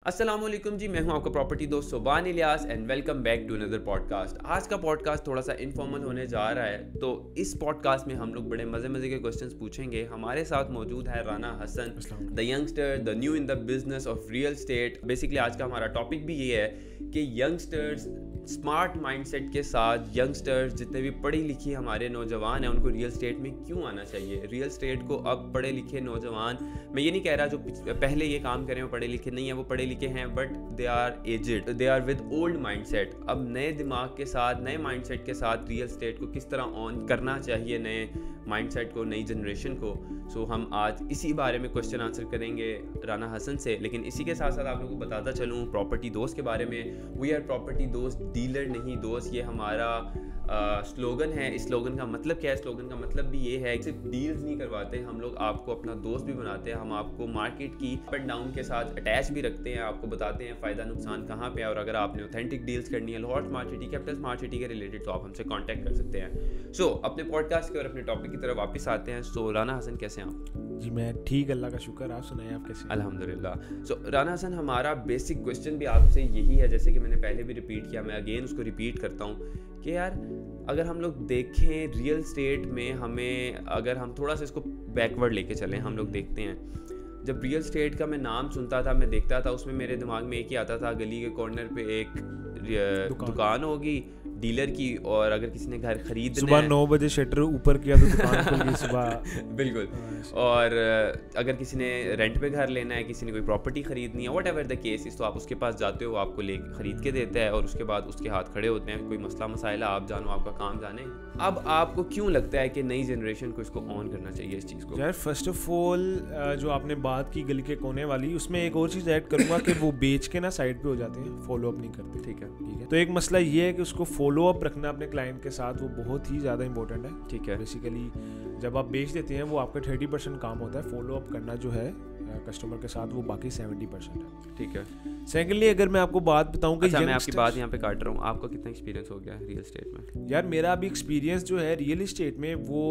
अस्सलामुअलैकुम जी, मैं हूं आपका प्रॉपर्टी दोस्त Subhan Ilyas and welcome back to another podcast. आज का पॉडकास्ट थोड़ा सा इनफॉर्मल होने जा रहा है, तो इस पॉडकास्ट में हम लोग बड़े मज़े के क्वेश्चंस पूछेंगे। हमारे साथ मौजूद है Rana Hasan, the youngster, the new in the business of real estate. Basically आज का हमारा टॉपिक भी ये है कि यंगस्टर्स स्मार्ट माइंडसेट के साथ, यंगस्टर्स जितने भी पढ़ी लिखी हमारे नौजवान हैं उनको रियल स्टेट में क्यों आना चाहिए। रियल स्टेट को अब पढ़े लिखे नौजवान, मैं ये नहीं कह रहा जो पहले ये काम करें वो पढ़े लिखे नहीं है, वो पढ़े लिखे हैं but they are aged, they are with old mindset. अब नए दिमाग के साथ, नए माइंडसेट के साथ रियल स्टेट को किस तरह ऑन करना चाहिए, नए माइंडसेट को, नई जनरेशन को। सो हम आज इसी बारे में क्वेश्चन आंसर करेंगे राना हसन से। लेकिन इसी के साथ साथ आप लोगों को बताता चलूँ प्रॉपर्टी दोस्त के बारे में। वी आर प्रॉपर्टी दोस्त, डीलर नहीं दोस्त। ये हमारा स्लोगन है। इस स्लोगन का मतलब क्या है? स्लोगन का मतलब भी ये है कि सिर्फ डील्स नहीं करवाते हम लोग, आपको अपना दोस्त भी बनाते हैं। हम आपको मार्केट की अप एंड डाउन के साथ अटैच भी रखते हैं, आपको बताते हैं फ़ायदा नुकसान कहाँ पे है। और अगर आपने ऑथेंटिक डील्स करनी है Lahore smart city, capital smart city के रिलेटेड, तो आप हमसे कॉन्टैक्ट कर सकते हैं। सो अपने पॉडकास्ट के और अपने टॉपिक की तरफ वापस आते हैं। सो राना हसन, कैसे हैं आप? जी मैं ठीक, अल्लाह का शुक्र। आप सुनाएं, आप कैसे? अल्हम्दुलिल्लाह। सो राना हसन, हमारा बेसिक क्वेश्चन भी आपसे यही है, जैसे कि मैंने पहले भी रिपीट किया, मैं अगेन उसको रिपीट करता हूँ कि यार अगर हम लोग देखें रियल स्टेट में, हमें अगर हम थोड़ा सा इसको बैकवर्ड लेके चलें, हम लोग देखते हैं जब रियल स्टेट का मैं नाम सुनता था, मैं देखता था, उसमें मेरे दिमाग में एक ही आता था, गली के कॉर्नर पे एक दुकान होगी डीलर की, और अगर किसी ने घर खरीदना सुबह 9 बजे शटर ऊपर किया तो दुकान खुल गई सुबह। बिल्कुल। और अगर किसी ने रेंट पे घर लेना है, किसी ने कोई प्रॉपर्टी खरीदनी है, व्हाट एवर द केस इस, तो आप उसके पास जाते हो, आपको ले खरीद के देता है और उसके बाद उसके हाथ खड़े होते हैं। कोई मसला मसाइला आप जानो, आपका काम जाने। अब आपको क्यों लगता है कि नई जनरेशन को इसको ऑन करना चाहिए, इस चीज़ को? यार फर्स्ट ऑफ ऑल जो आपने बात की गली के कोने वाली, उसमें एक और चीज़ ऐड करूँगा कि वो बेच के ना साइड पे हो जाते हैं, फॉलो अप नहीं करते। ठीक है। तो एक मसला ये है कि उसको फॉलो अप रखना अपने क्लाइंट के साथ, वो बहुत ही ज़्यादा इंपॉर्टेंट है। ठीक है। बेसिकली जब आप बेच देते हैं वो आपका 30% काम होता है, फॉलो अप करना जो है कस्टमर के साथ, वो बाकी 70% है। ठीक है। सेकेंडली अगर मैं आपको बात बताऊं कि अच्छा, मैं आपकी बात यहाँ पे काट रहा हूँ, आपका कितना एक्सपीरियंस हो गया है रियल स्टेट में? यार मेरा अभी एक्सपीरियंस जो है रियल एस्टेट में वो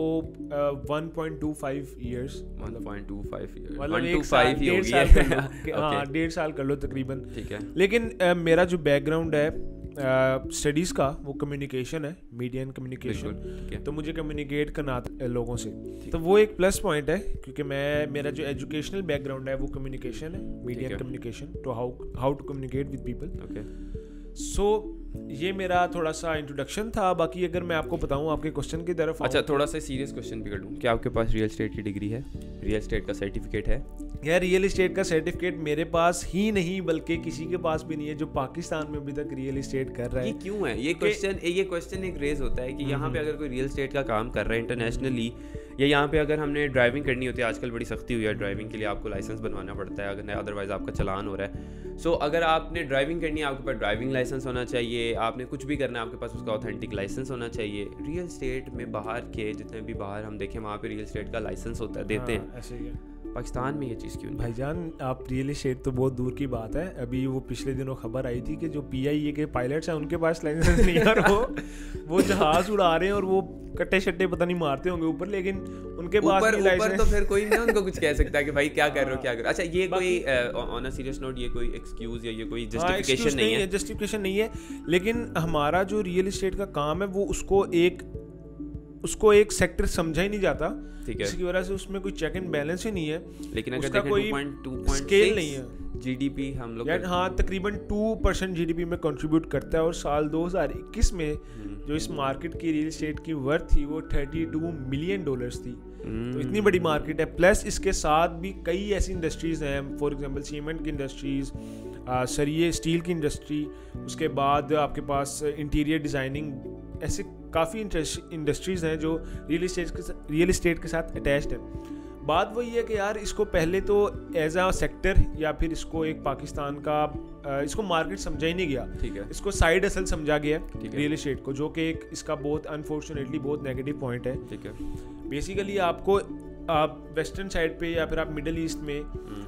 1.25 ईयर्स, 1.25 ईयर, मतलब 1.25 ही हो गया। हाँ 1.5 साल कर लो तकरीबन। ठीक है। लेकिन मेरा जो बैकग्राउंड है स्टडीज़ का, वो कम्युनिकेशन है, मीडिया एंड कम्युनिकेशन। तो मुझे कम्युनिकेट करना आता है लोगों से, तो वो एक प्लस पॉइंट है, क्योंकि मेरा जो एजुकेशनल बैकग्राउंड है वो कम्युनिकेशन है, मीडिया एंड कम्युनिकेशन, तो how to communicate with people. Okay. So ये मेरा थोड़ा सा इंट्रोडक्शन था। बाकी अगर मैं आपको बताऊं आपके क्वेश्चन की तरफ, अच्छा थोड़ा सा सीरियस क्वेश्चन भी कर लूँ, क्या आपके पास रियल एस्टेट की डिग्री है, रियल एस्टेट का सर्टिफिकेट है? यार रियल एस्टेट का सर्टिफिकेट मेरे पास ही नहीं, बल्कि किसी के पास भी नहीं है जो पाकिस्तान में अभी तक रियल एस्टेट कर रहा है। ये क्यों है? ये क्वेश्चन एक रेज होता है कि यहाँ पे अगर कोई रियल एस्टेट का काम कर रहा है इंटरनेशनली, या यहाँ पे अगर हमने ड्राइविंग करनी होती है, आजकल बड़ी सख्ती हुई है ड्राइविंग के लिए, आपको लाइसेंस बनवाना पड़ता है, अगर अदरवाइज आपका चलान हो रहा है। सो अगर आपने ड्राइविंग करनी है, आपके पास ड्राइविंग लाइसेंस होना चाहिए, आपने कुछ भी करना है आपके पास उसका ऑथेंटिक लाइसेंस होना चाहिए। रियल एस्टेट में बाहर के जितने भी बाहर हम देखें, वहाँ पे रियल एस्टेट का लाइसेंस होता है, देते हैं। ऐसे ही है। पाकिस्तान में ये चीज़ क्यों नहीं? भाईजान आप रियल एस्टेट तो बहुत दूर की बात है। अभी वो पिछले दिनों खबर आई थी कि जो PIA के पायलट्स हैं उनके पास लाइसेंस नहीं है, और वो जहाज उड़ा रहे हैं और वो कट्टे शट्टे पता नहीं मारते होंगे ऊपर, लेकिन उनके पास ऊपर तो फिर कोई नहीं उनको कुछ कह सकता कि भाई क्या कर रहे हो, क्या कर रहे हो। अच्छा, ये कोई ऑन अ सीरियस नोट, ये कोई एक्सक्यूज या ये कोई जस्टिफिकेशन नहीं है, जस्टिफिकेशन नहीं है। लेकिन हमारा जो रियल एस्टेट का काम है वो उसको एक सेक्टर समझा ही नहीं जाता। ठीक है। इसकी वजह से उसमें कोई चेक एंड बैलेंस ही नहीं है। लेकिन अगर उसका कोई 2.6 स्केल नहीं है। GDP हम लोग यार हाँ तकरीबन 2% GDP में कंट्रीब्यूट करता है, और साल 2021 में जो इस मार्केट की रियल एस्टेट की वर्थ थी वो $32 मिलियन थी। तो इतनी बड़ी मार्केट है। प्लस इसके साथ भी कई ऐसी इंडस्ट्रीज़ हैं, फॉर एग्जांपल सीमेंट की इंडस्ट्रीज़, सरिये स्टील की इंडस्ट्री, उसके बाद आपके पास इंटीरियर डिज़ाइनिंग, ऐसे काफ़ी इंडस्ट्रीज़ हैं जो रियल एस्टेट के साथ अटैच्ड है। बात वही है कि यार इसको पहले तो एज अ सेक्टर, या फिर इसको एक पाकिस्तान का इसको मार्केट समझा ही नहीं गया। ठीक है। इसको साइड असल समझा गया रियल एस्टेट को, जो कि एक इसका बहुत अनफॉर्चुनेटली बहुत नेगेटिव पॉइंट है। ठीक है। बेसिकली आपको आप वेस्टर्न साइड पे या फिर आप मिडिल ईस्ट में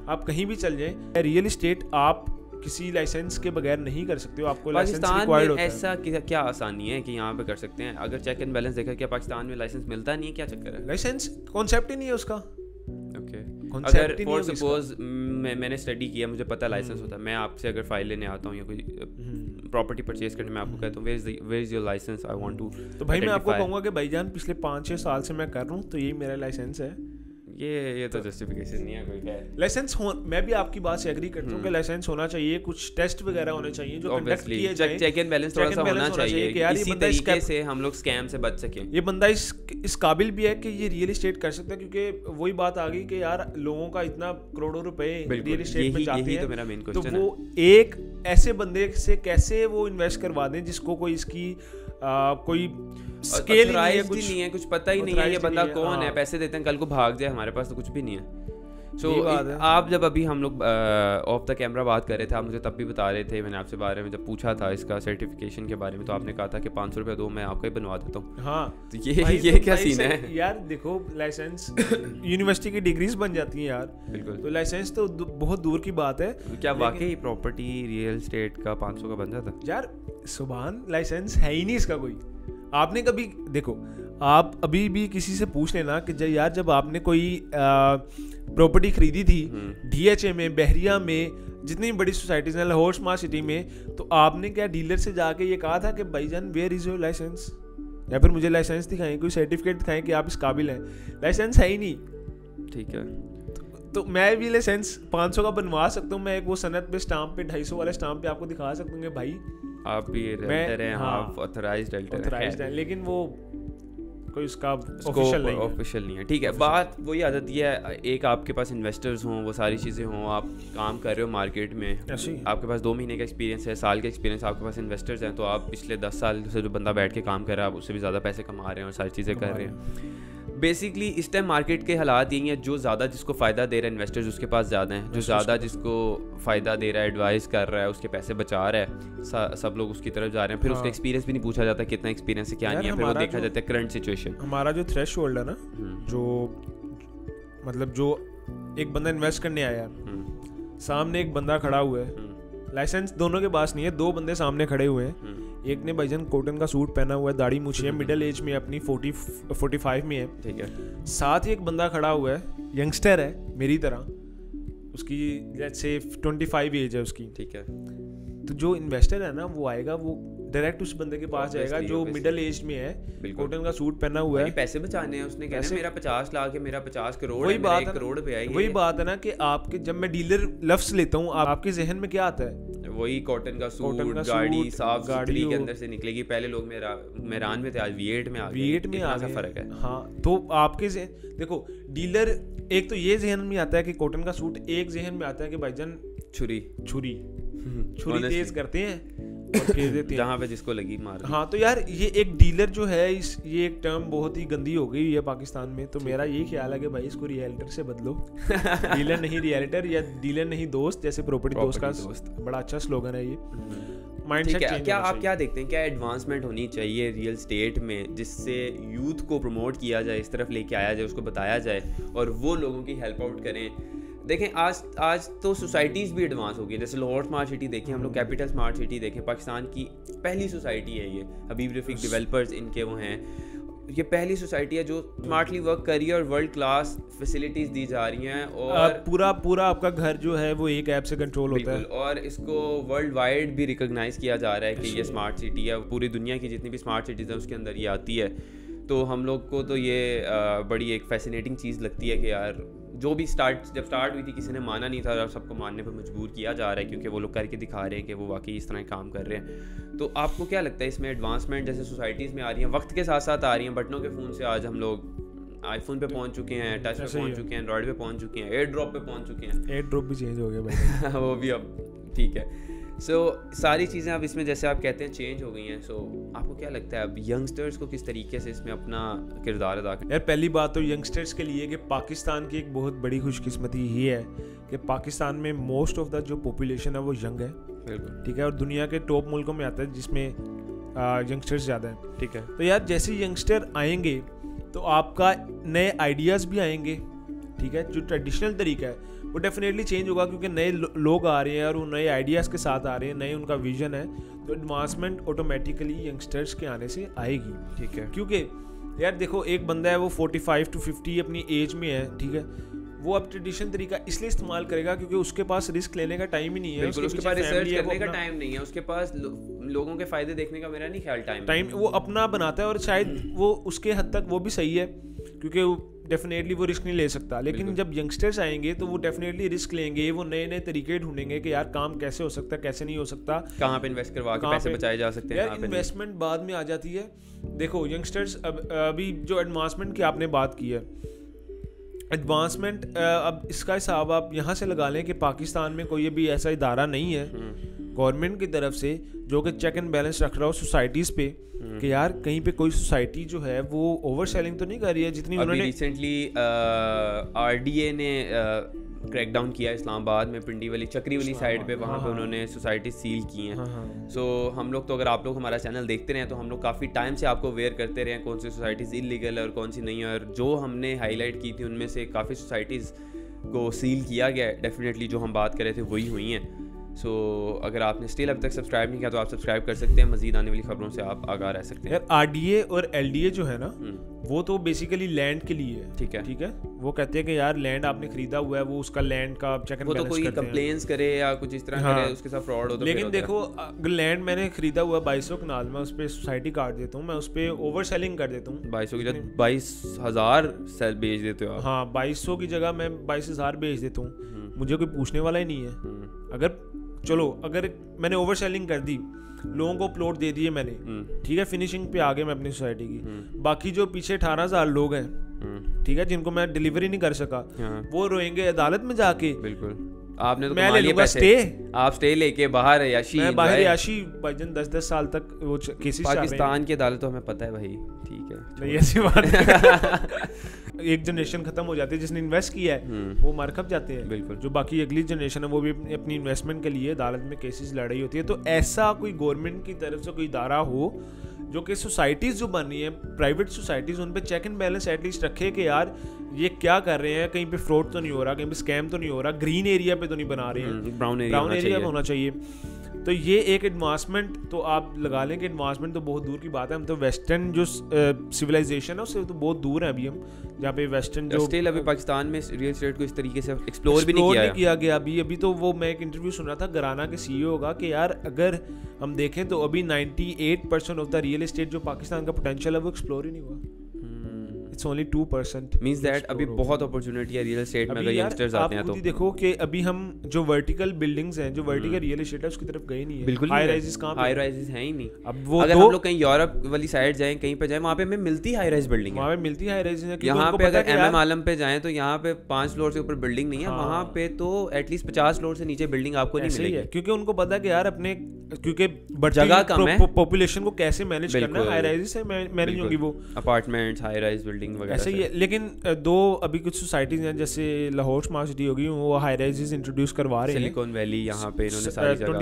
आप कहीं भी चल जाएं, रियल एस्टेट आप किसी लाइसेंस के बगैर नहीं कर सकते हो, आपको लाइसेंस रिक्वायर्ड होता है। ऐसा क्या आसानी है कि यहाँ पे कर सकते हैं? अगर चेक एंड बैलेंस देखा, क्या पाकिस्तान में लाइसेंस मिलता नहीं है? क्या चक्कर है? लाइसेंस कॉन्सेप्ट ही नहीं है उसका। ओके Concept अगर ही नहीं फॉर होगा सपोज मैंने स्टडी किया, मुझे पता लाइसेंस होता है, मैं आपसे अगर फाइल लेने आता हूँ या कोई प्रॉपर्टी परचेज करने में आपको कहता हूँ where is your licence, I want to, तो भाई मैं आपको कहूँगा कि भाईजान पिछले 5-6 साल से मैं कर रहा हूँ तो यही मेरा लाइसेंस है। ये तो जस्टिफिकेशन नहीं है कोई है। लाइसेंस हो, मैं भी आपकी बात से एग्री करता हूँ कि लाइसेंस होना चाहिए, कुछ टेस्ट वगैरह होने चाहिए जो कंडक्ट किए जाएं, चेक एंड बैलेंस थोड़ा सा होना चाहिए कि यार इसी तरीके से हम लोग स्कैम से बच सकें। ये बंदा इस काबिल भी है कि ये रियल एस्टेट कर सकता है, क्योंकि वही बात आ गई कि यार लोगों का इतना करोड़ों रुपए रियल एस्टेट में जाते हैं, तो मेरा मेन तो क्वेश्चन है वो एक ऐसे बंदे से कैसे वो इन्वेस्ट करवा दें जिसको कोई इसकी कोई स्केल ही नहीं है, कुछ पता ही नहीं है ये बंदा कौन है, पैसे देते हैं कल को भाग जाए, हमारे पास तो कुछ भी नहीं है। सो आप जब अभी हम लोग ऑफ द कैमरा बात कर रहे थे, आप मुझे तब भी बता रहे थे, मैंने आपसे बारे में जब पूछा था इसका सर्टिफिकेशन के बारे में, तो आपने कहा था कि 500 रुपये दो, मैं आपका ही बनवा देता हूँ। हाँ, तो ये क्या सीन है यार? देखो लाइसेंस यूनिवर्सिटी की डिग्रीज बन जाती हैं यार, बिल्कुल, तो लाइसेंस तो बहुत दूर की बात है। क्या वाकई प्रॉपर्टी रियल एस्टेट का 500 का बन जाता यार? सुभान, लाइसेंस है ही नहीं इसका कोई। आपने कभी देखो, आप अभी भी किसी से पूछ लेना कि यार जब आपने कोई प्रॉपर्टी खरीदी थी DHA में, बहरिया में, जितनी बड़ी सोसाइटीज हैं, लाहौर स्मार्ट सिटी में, तो आपने क्या डीलर से जाके ये कहा था कि भाईजान वेयर इज योर लाइसेंस, या फिर मुझे लाइसेंस दिखाएं, कोई सर्टिफिकेट दिखाएं कि आप इस काबिल हैं? लाइसेंस है ही नहीं। ठीक है, तो मैं भी लाइसेंस 500 का बनवा सकता हूँ, मैं एक वो सनद पे स्टाम्प पे 250 वाले स्टाम्प पे आपको दिखा सकता हूँ कि भाई आप भी रेंटर हैं, आप ऑथराइज्ड रेंटर हैं, लेकिन वो कोई उसका ऑफिशियल नहीं है। ठीक है, बात वही आ जाती है, एक आपके पास इन्वेस्टर्स हों, वो सारी चीज़ें हों, आप काम कर रहे हो मार्केट में, आपके पास 2 महीने का एक्सपीरियंस है, साल का एक्सपीरियंस, आपके पास इन्वेस्टर्स हैं, तो आप पिछले 10 साल से जो बंदा बैठ के काम कर रहा है, आप उससे भी ज़्यादा पैसे कमा रहे हैं और सारी चीज़ें कर रहे हैं। बेसिकली इस टाइम मार्केट के हालात यही हैं, जो ज़्यादा जिसको फ़ायदा दे रहा है इन्वेस्टर्स उसके पास ज़्यादा हैं, जो ज़्यादा जिसको फ़ायदा दे रहा है, एडवाइस कर रहा है, उसके पैसे बचा रहा है, सब लोग उसकी तरफ जा रहे हैं। फिर उसका एक्सपीरियंस भी नहीं पूछा जाता कितना एक्सपीरियंस है क्या नहीं है, फिर वो देखा जाता है करंट सिचुएशन। हमारा जो थ्रेशहोल्ड है ना, जो मतलब जो एक बंदा इन्वेस्ट करने आया, सामने एक बंदा खड़ा हुआ है, लाइसेंस दोनों के पास नहीं है, 2 बंदे सामने खड़े हुए हैं, एक ने भाईजान कॉटन का सूट पहना हुआ है, दाढ़ी मूछी है, मिडिल एज में अपनी 40-45 में है, ठीक है, साथ ही एक बंदा खड़ा हुआ है, यंगस्टर है मेरी तरह, उसकी लेट्स से 25 एज है उसकी, ठीक है। तो जो इन्वेस्टर है ना, वो आएगा, वो डायरेक्ट उस बंदे के पास जाएगा जो मिडिल एज में है, कॉटन का सूट पहना हुआ है, पैसे बचाने हैं, उसने कहना मेरा 50 लाख है, मेरा 50 करोड़, वही बात है, 1 करोड़ पे आएगी। वही बात है ना कि आपके, जब मैं डीलर लफ्ज लेता हूँ, आपके जहन में क्या आता है? वही कॉटन का सूट, गाड़ी साफ सुथरी के अंदर से निकलेगी। पहले लोग मेरान में थे, आज V8 में आ गए, V8 में आ गए, फर्क है। हाँ, तो आपके देखो डीलर, एक तो ये जहन में आता है कि कॉटन का सूट, एक जहन में आता है कि भाईजान छुरी तेज करते हैं और फेंक देते हैं जहाँ पे जिसको लगी मार। हाँ, तो यार ये एक डीलर जो है, ये एक टर्म बहुत ही गंदी हो गई है पाकिस्तान में। तो मेरा ये ख्याल है कि भाई इसको रियलिटर से बदलो। डीलर नहीं रियलिटर, या डीलर नहीं दोस्त, जैसे प्रॉपर्टी दोस्त का बड़ा अच्छा स्लोगन है ये। ठीक है, क्या आप क्या देखते हैं, क्या एडवांसमेंट होनी चाहिए रियल स्टेट में जिससे यूथ को प्रमोट किया जाए, इस तरफ लेके आया जाए, उसको बताया जाए और वो लोगों की हेल्प आउट करें? देखें आज तो सोसाइटीज़ भी एडवांस हो गई, जैसे लाहौर स्मार्ट सिटी देखें हम लोग, कैपिटल स्मार्ट सिटी देखें, पाकिस्तान की पहली सोसाइटी है ये, हबीब रफ़ीक डेवलपर्स इनके वो हैं, ये पहली सोसाइटी है जो स्मार्टली वर्क कर रही है और वर्ल्ड क्लास फैसिलिटीज़ दी जा रही हैं, और पूरा आपका घर जो है वो एक ऐप से कंट्रोल होता है, और इसको वर्ल्ड वाइड भी रिकॉग्नाइज़ किया जा रहा है कि ये स्मार्ट सिटी है, पूरी दुनिया की जितनी भी स्मार्ट सिटीज़ हैं उसके अंदर ये आती है। तो हम लोग को तो ये बड़ी एक फैसिनेटिंग चीज़ लगती है कि यार जो भी जब स्टार्ट हुई थी किसी ने माना नहीं था, और सबको मानने पर मजबूर किया जा रहा है क्योंकि वो लोग करके दिखा रहे हैं कि वो वाकई इस तरह काम कर रहे हैं। तो आपको क्या लगता है इसमें एडवांसमेंट जैसे सोसाइटीज़ में आ रही हैं, वक्त के साथ साथ आ रही हैं, बटनों के फ़ोन से आज हम लोग आईफोन पे पहुंच चुके हैं, टच पे पहुंच चुके हैं, एंड्रॉइड पे पहुंच चुके हैं, एयर ड्रॉप पे पहुंच चुके हैं, एयर ड्रॉप भी चेंज हो गया भाई वो भी अब ठीक है। सारी चीज़ें अब इसमें जैसे आप कहते हैं चेंज हो गई हैं। आपको क्या लगता है अब यंगस्टर्स को किस तरीके से इसमें अपना किरदार अदा करें? यार पहली बात तो यंगस्टर्स के लिए कि पाकिस्तान की एक बहुत बड़ी खुशकिस्मती ये है कि पाकिस्तान में मोस्ट ऑफ द जो पॉपुलेशन है वो यंग है, ठीक है, और दुनिया के टॉप मुल्कों में आता है जिसमें यंगस्टर्स ज़्यादा हैं, ठीक है। तो यार जैसे यंगस्टर आएंगे तो आपका नए आइडियाज़ भी आएंगे, ठीक है, जो ट्रेडिशनल तरीका है वो डेफिनेटली चेंज होगा क्योंकि नए लोग आ रहे हैं और वो नए आइडियाज़ के साथ आ रहे हैं, नए उनका विजन है, तो एडवांसमेंट ऑटोमेटिकली यंगस्टर्स के आने से आएगी, ठीक है। क्योंकि यार देखो एक बंदा है वो 45 to 50 अपनी एज में है, ठीक है, वो अब ट्रेडिशनल तरीका इसलिए इस्तेमाल करेगा क्योंकि उसके पास रिस्क लेने का टाइम ही नहीं है, बिल्कुल, उसके पास रिसर्च करने का टाइम नहीं है, उसके पास लोगों के फायदे देखने का मेरा नहीं ख्याल टाइम वो अपना बनाता है, और शायद वो उसके हद तक वो भी सही है क्योंकि डेफिनेटली वो रिस्क नहीं ले सकता। लेकिन जब यंगस्टर्स आएंगे तो वो डेफिनेटली रिस्क लेंगे, वो नए नए तरीके ढूंढेंगे कि यार काम कैसे हो सकता है, कैसे नहीं हो सकता, कहाँ पे इन्वेस्ट करवा के पैसे बचाए जा सकते हैं। यार इन्वेस्टमेंट बाद में आ जाती है। देखो यंगस्टर्स अभी जो एडवांसमेंट की आपने बात की है, एडवांसमेंट अब इसका हिसाब आप यहाँ से लगा लें कि पाकिस्तान में कोई अभी ऐसा इदारा नहीं है गवर्नमेंट की तरफ से जो कि चेक एंड बैलेंस रख रहा हो सोसाइटीज़ पे कि यार कहीं पे कोई सोसाइटी जो है वो ओवर सेलिंग तो नहीं कर रही है जितनी उन्होंने। रिसेंटली आरडीए ने क्रैकडाउन किया इस्लामाबाद में, पिंडी वाली चक्री वाली साइड पे, वहाँ पे उन्होंने सोसाइटी सील की हैं। सो हम लोग तो, अगर आप लोग हमारा चैनल देखते रहे तो हम लोग काफ़ी टाइम से आपको अवेयर करते रहे हैं कौन सी सोसाइटीज़ इलीगल है और कौन सी नहीं है, और जो हमने हाईलाइट की थी उनमें से काफ़ी सोसाइटीज़ को सील किया गया है। डेफिनेटली जो हम बात कर रहे थे वही हुई हैं। सो अगर आपने स्टिल अभी तक सब्सक्राइब नहीं किया तो आप सब्सक्राइब कर सकते हैं, मजीद आने वाली खबरों से आप आगाह रह सकते हैं। यार आरडीए और एलडीए जो है ना वो तो बेसिकली लैंड के लिए है, ठीक है। वो कहते हैं कि यार लैंड आपने खरीदा हुआ है, वो उसका लैंड का चेक एंड बैलेंस करते हैं। वो तो कोई कंप्लेंट्स करे या कुछ इस तरह करे, उसके साथ फ्रॉड हो तो। लेकिन देखो अगर लैंड मैंने खरीदा हुआ 2200 कनाल में, उस पर सोसाइटी काट देता हूँ, मैं उस पर ओवर सेलिंग कर देता हूँ, 2200 की जगह 22,000 सेल बेच देते हो आप। हाँ 2200 की जगह मैं 22,000 बेच देता हूँ, मुझे कोई पूछने वाला ही नहीं है। अगर मैंने ओवर सेलिंग कर दी, लोगों को प्लॉट दे दिए मैंने, ठीक है, फिनिशिंग पे आ गए मैं अपनी सोसाइटी की, बाकी जो पीछे 18,000 लोग हैं, ठीक है, जिनको मैं डिलीवरी नहीं कर सका, वो रोएंगे अदालत में जाके। बिल्कुल, आपने तो मैं ले लूंगा स्टे, आप स्टे लेके बाहर याशी, मैं बाहर याशी भाईजान 10-10 साल तक वो केसेस चल रहे हैं। पाकिस्तान की अदालत तो हमें पता है भाई, ठीक है, नहीं ऐसी बात नहीं। एक जनरेशन खत्म हो जाती है जिसने इन्वेस्ट किया है, वो मार खप जाते हैं। बिल्कुल, जो बाकी अगली जनरेशन है वो भी अपनी इन्वेस्टमेंट के लिए अदालत में केसेस लड़ रही होती है। तो ऐसा कोई गवर्नमेंट की तरफ से कोई इदारा हो जो कि सोसाइटीज़ जो बन रही हैं, प्राइवेट सोसाइटीज़, उन पे चेक एंड बैलेंस एटलीस्ट रखे कि यार ये क्या कर रहे हैं, कहीं पे फ्रॉड तो नहीं हो रहा, कहीं पे स्कैम तो नहीं हो रहा, ग्रीन एरिया पे तो नहीं बना रहे हैं, ब्राउन एरिया होना चाहिए। तो ये एक एडवांसमेंट तो आप लगा लें कि एडवांसमेंट तो बहुत दूर की बात है, हम तो वेस्टर्न जो सिविलाइजेशन है उससे तो बहुत दूर है अभी हम, जहाँ पे वेस्टर्न जो स्टिल अभी पाकिस्तान में रियल एस्टेट को इस तरीके से एक्सप्लोर भी नहीं किया गया अभी तो वो मैं एक इंटरव्यू सुन रहा था घराना के सीईओ का कि यार अगर हम देखें तो अभी 98% ऑफ द रियल एस्टेट जो पाकिस्तान का पोटेंशियल है वो एक्सप्लोर ही नहीं हुआ। It's only 2%. Means that अभी बहुत अपॉर्चुनिटी है रियल एस्टेट में अगर यंगस्टर्स आते हैं तो। आप देखो कि अभी हम जो वर्टिकल बिल्डिंग्स हैं, जो वर्टिकल रियल एस्टेट है उसकी तरफ गए नहीं है। बिल्कुल हाई राइजेस कहाँ पे? हाई राइजेस हैं ही नहीं। अब वो अगर हम लोग कहीं यूरोप वाली साइड जाएं, कहीं पे जाएं, वहाँ पे हमें मिलती हाई राइज बिल्डिंग है, वहाँ पे मिलती हाई राइजेस है। यहाँ पे अगर एमएम आलम पे जाएं तो यहाँ पे 5 फ्लोर से ऊपर बिल्डिंग नहीं है, वहाँ पे तो एटलीस्ट 50 फ्लोर से नीचे बिल्डिंग आपको नहीं मिलेगी, क्योंकि उनको पता है कि यार अपने क्योंकि जगह कम है, पॉपुलेशन को कैसे मैनेज करना है, हाई राइजेस से मैनेज होगी वो अपार्टमेंट्स, हाई राइज बिल्डिंग वगैरह। ऐसे ही है, लेकिन दो अभी कुछ सोसाइटीज हैं जैसे लाहौर स्मार्ट सिटी होगी, वो हाई राइजेस इंट्रोड्यूस करवा रहे हैं। सिलिकॉन वैली यहाँ पे इन्होंने सारी जगह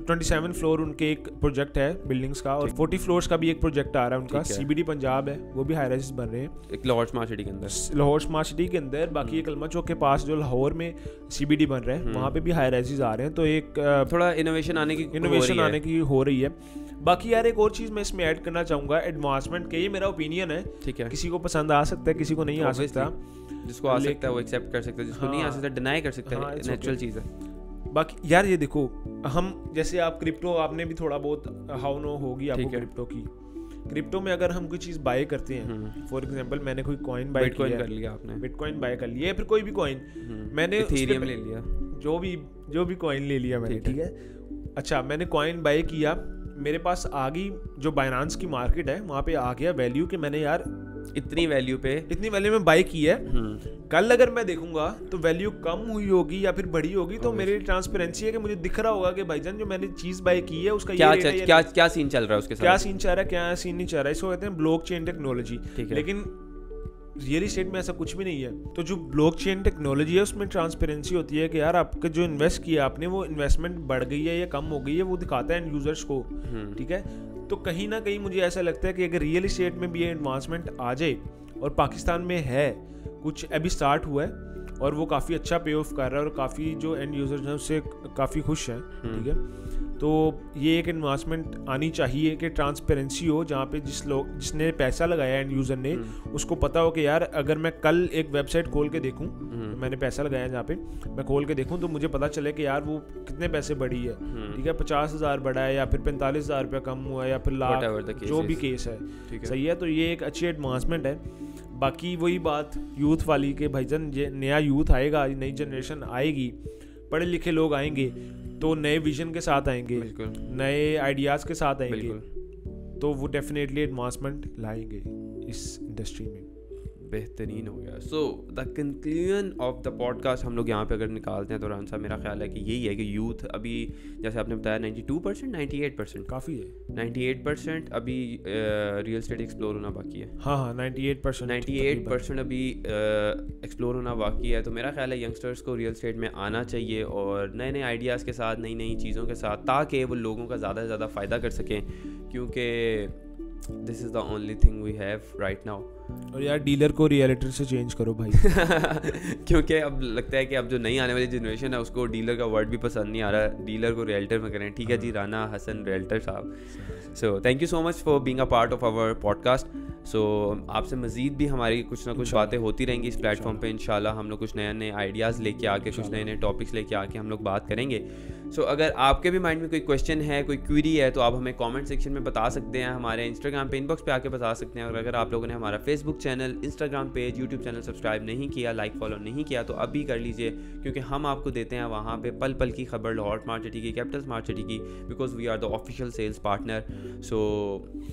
27 फ्लोर उनके एक प्रोजेक्ट है बिल्डिंग्स का, और 40 फ्लोर्स का भी एक प्रोजेक्ट आ रहा है उनका, सीबीडी पंजाब है, वो भी हाई राइजेस बन रहे हैं एक लाहौर स्मार्ट सिटी के अंदर, लाहौर स्मार्ट सिटी के अंदर। बाकी एक अलमा चौक के पास जो लाहौर में सीबीडी बन रहा है वहाँ पे भी हाई राइजेस आ रहे हैं। तो एक थोड़ा इनोवेशन आने की हो रही है। बाकी यार एक और चीज़ मैं इसमें ऐड करना चाहूँगा एडवांसमेंट के, ये मेरा ओपिनियन है, ठीक है, किसी को पसंद आ सकता है, किसी को नहीं आ सकता, जिसको आ सकता है वो एक्सेप्ट कर सकता है, जिसको नहीं आ सकता डिनाई कर सकता है, नेचुरल चीज़ है। बाकी यार ये देखो, हम जैसे आप क्रिप्टो, आपने भी थोड़ा बहुत हाउ नो होगी आपको क्रिप्टो की। क्रिप्टो में अगर हम कोई चीज़ बाय करते हैं, फॉर एग्जांपल मैंने कोई कॉइन बाय कर लिया, आपने बिटकॉइन बाय कर लिया, या फिर कोई भी कॉइन, मैंने इथेरियम ले लिया, जो भी कॉइन ले लिया मैंने, ठीक है। अच्छा, मैंने कॉइन बाय किया, मेरे पास आ गई जो बाइनांस की मार्केट है, वहाँ पे आ गया वैल्यू कि मैंने यार इतनी वैल्यू में बाय की है। कल अगर मैं देखूंगा तो वैल्यू कम हुई होगी या फिर बढ़ी होगी, तो मेरे लिए ट्रांसपेरेंसी है कि मुझे दिख रहा होगा कि भाईजान जो मैंने चीज बाय की है उसका क्या सीन चल रहा है, उसके साथ क्या सीन चल रहा है, क्या सीन नहीं चल रहा है। इसको कहते हैं ब्लॉकचेन टेक्नोलॉजी। लेकिन रियल एस्टेट में ऐसा कुछ भी नहीं है। तो जो ब्लॉकचेन टेक्नोलॉजी है उसमें ट्रांसपेरेंसी होती है कि यार आपका जो इन्वेस्ट किया आपने, वो इन्वेस्टमेंट बढ़ गई है या कम हो गई है, वो दिखाता है एंड यूजर्स को, ठीक है। तो कहीं ना कहीं मुझे ऐसा लगता है कि अगर रियल एस्टेट में भी ये एडवांसमेंट आ जाए, और पाकिस्तान में है कुछ अभी स्टार्ट हुआ है, और वो काफ़ी अच्छा पे ऑफ कर रहा है और काफ़ी जो एंड यूज़र्स हैं उससे काफ़ी खुश हैं, ठीक है। तो ये एक इन्वेस्टमेंट आनी चाहिए कि ट्रांसपेरेंसी हो, जहाँ पे जिसने पैसा लगाया एंड यूज़र ने उसको पता हो कि यार अगर मैं कल एक वेबसाइट खोल के देखूँ, तो मैंने पैसा लगाया जहाँ पे मैं खोल के देखूँ तो मुझे पता चले कि यार वो कितने पैसे बढ़ी है, ठीक है, 50,000 बढ़ा है या फिर 45,000 रुपया कम हुआ है या फिर लाख, जो भी केस है, सही है। तो ये एक अच्छी एडवांसमेंट है। बाकी वही बात यूथ वाली के भाईजान, ये नया यूथ आएगा, नई जनरेशन आएगी, पढ़े लिखे लोग आएंगे तो नए विजन के साथ आएंगे, नए आइडियाज़ के साथ आएंगे, तो वो डेफिनेटली एडवांसमेंट लाएंगे इस इंडस्ट्री में। बेहतरीन हो गया। So the conclusion of the podcast हम लोग यहाँ पे अगर निकालते हैं तो रान साहब, मेरा ख्याल है कि यही है कि यूथ अभी जैसे आपने बताया 92%, 98% काफ़ी है, 98% अभी रियल एस्टेट एक्सप्लोर होना बाकी है। हाँ 98% अभी एक्सप्लोर होना बाकी है। तो मेरा ख्याल है यंगस्टर्स को रियल एस्टेट में आना चाहिए और नए नए आइडियाज़ के साथ, नई नई चीज़ों के साथ, ताकि वो लोगों का ज़्यादा से ज़्यादा फ़ायदा कर सकें, क्योंकि this is the only thing we have right now. और यार डीलर को रियलिटर से चेंज करो भाई क्योंकि अब लगता है कि अब जो नई आने वाली जनरेशन है उसको डीलर का वर्ड भी पसंद नहीं आ रहा है, डीलर को रियल्टर में करें। ठीक है जी, राना हसन रियल्टर साहब। So thank you so much for being a part of our podcast. So आपसे मज़ीद भी हमारी कुछ ना कुछ बातें होती रहेंगी इस प्लेटफॉर्म पे। इंशाल्लाह हम लोग कुछ नए नए आइडियाज़ लेके आके, कुछ नए नए टॉपिक्स लेके आके हम लोग बात करेंगे। सो अगर आपके भी माइंड में कोई क्वेश्चन है, कोई क्वेरी है, तो आप हमें कमेंट सेक्शन में बता सकते हैं, हमारे इंस्टाग्राम पे इनबॉक्स पे आके बता सकते हैं। और अगर आप लोगों ने हमारा Facebook channel, Instagram page, YouTube channel subscribe नहीं किया, लाइक फॉलो नहीं किया, तो अभी कर लीजिए, क्योंकि हम आपको देते हैं वहाँ पे पल पल की खबर लाहौर स्मार्ट सिटी की, कैपिटल स्मार्ट सिटी की, because we are the official sales partner. So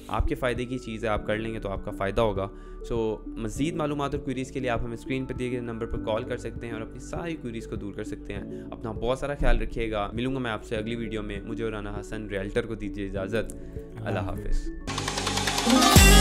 आपके फ़ायदे की चीज़ है, आप कर लेंगे तो आपका फ़ायदा होगा। सो मज़ीद मालूमात और क्वेरीज़ के लिए आप हमें स्क्रीन पर दिए गए नंबर पर कॉल कर सकते हैं और अपनी सारी क्वेरीज़ को दूर कर सकते हैं। अपना बहुत सारा ख्याल रखिएगा। मिलूंगा मैं आपसे अगली वीडियो में। मुझे और राना हसन रियल्टर को दीजिए इजाज़त। अल्लाह हाफ़िज़।